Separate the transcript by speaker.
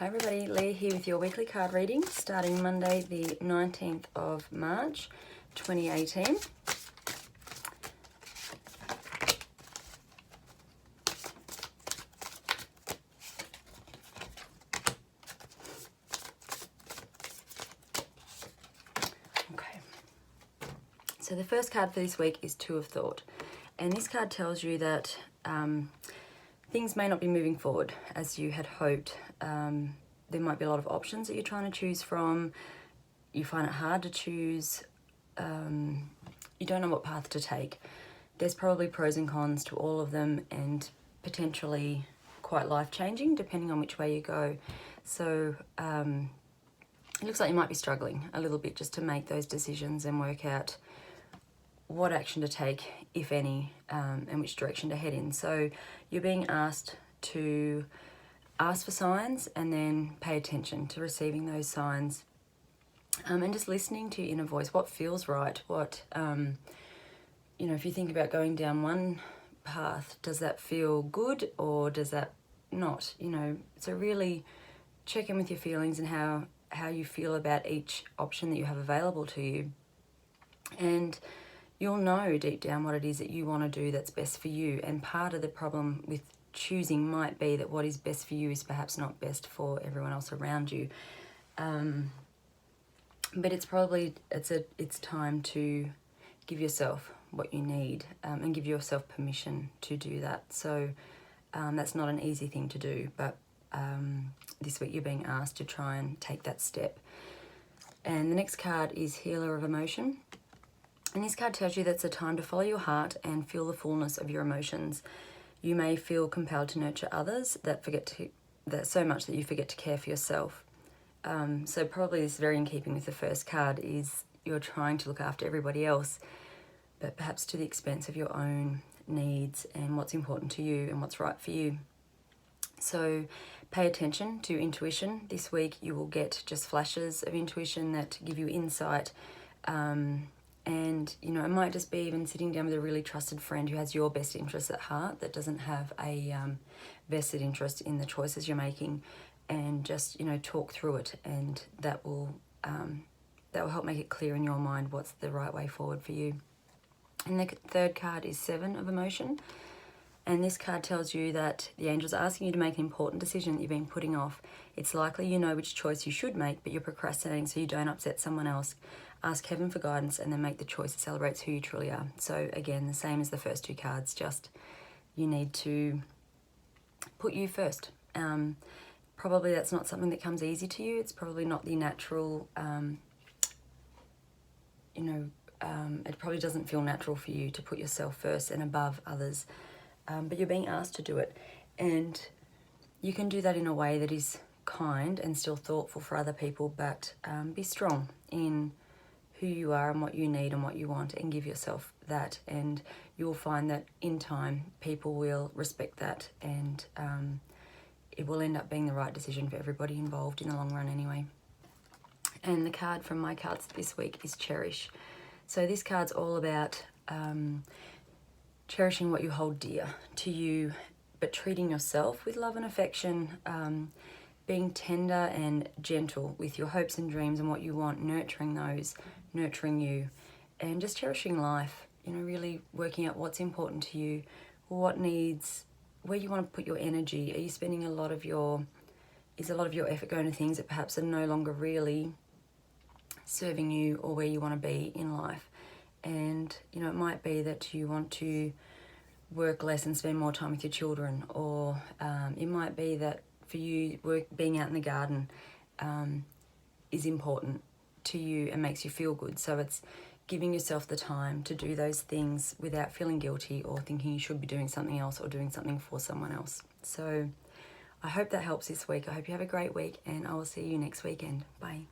Speaker 1: Hi everybody, Leah here with your weekly card reading starting Monday the 19th of March 2018. Okay, so the first card for this week is Two of Thought, and this card tells you that things may not be moving forward as you had hoped. There might be a lot of options that you're trying to choose from. You find it hard to choose. You don't know what path to take. There's probably pros and cons to all of them and potentially quite life-changing depending on which way you go. So it looks like you might be struggling a little bit just to make those decisions and work out what action to take, if any, and which direction to head in. So you're being asked to ask for signs and then pay attention to receiving those signs, and just listening to your inner voice, what feels right, what, you know, if you think about going down one path, does that feel good or does that not, you know? So really check in with your feelings and how you feel about each option that you have available to you. And you'll know deep down what it is that you want to do that's best for you. And part of the problem with choosing might be that what is best for you is perhaps not best for everyone else around you. But it's probably, it's time to give yourself what you need, and give yourself permission to do that. So that's not an easy thing to do, but this week you're being asked to try and take that step. And the next card is Healer of Emotion. And this card tells you that it's a time to follow your heart and feel the fullness of your emotions. You may feel compelled to nurture others that so much that you forget to care for yourself. So probably this is very in keeping with the first card, is you're trying to look after everybody else, but perhaps to the expense of your own needs and what's important to you and what's right for you. So pay attention to intuition. This week you will get just flashes of intuition that give you insight. And, you know, it might just be even sitting down with a really trusted friend who has your best interests at heart, that doesn't have a vested interest in the choices you're making, and just, you know, talk through it, and that will help make it clear in your mind what's the right way forward for you. And the third card is Seven of Emotion. And this card tells you that the angels are asking you to make an important decision that you've been putting off. It's likely you know which choice you should make, but you're procrastinating so you don't upset someone else. Ask heaven for guidance and then make the choice that celebrates who you truly are. So again, the same as the first two cards, just you need to put you first. Probably that's not something that comes easy to you. It's probably not the natural, it probably doesn't feel natural for you to put yourself first and above others. But you're being asked to do it, and you can do that in a way that is kind and still thoughtful for other people, but be strong in who you are and what you need and what you want, and give yourself that, and you will find that in time people will respect that, and it will end up being the right decision for everybody involved in the long run anyway. And the card from my cards this week is Cherish. So this card's all about cherishing what you hold dear to you, but treating yourself with love and affection, being tender and gentle with your hopes and dreams and what you want, nurturing those, nurturing you, and just cherishing life, you know, really working out what's important to you, what needs, where you want to put your energy. Are you spending is a lot of your effort going to things that perhaps are no longer really serving you or where you want to be in life? And, you know, it might be that you want to work less and spend more time with your children, or it might be that for you, being out in the garden is important to you and makes you feel good. So it's giving yourself the time to do those things without feeling guilty or thinking you should be doing something else or doing something for someone else. So I hope that helps this week. I hope you have a great week, and I will see you next weekend. Bye.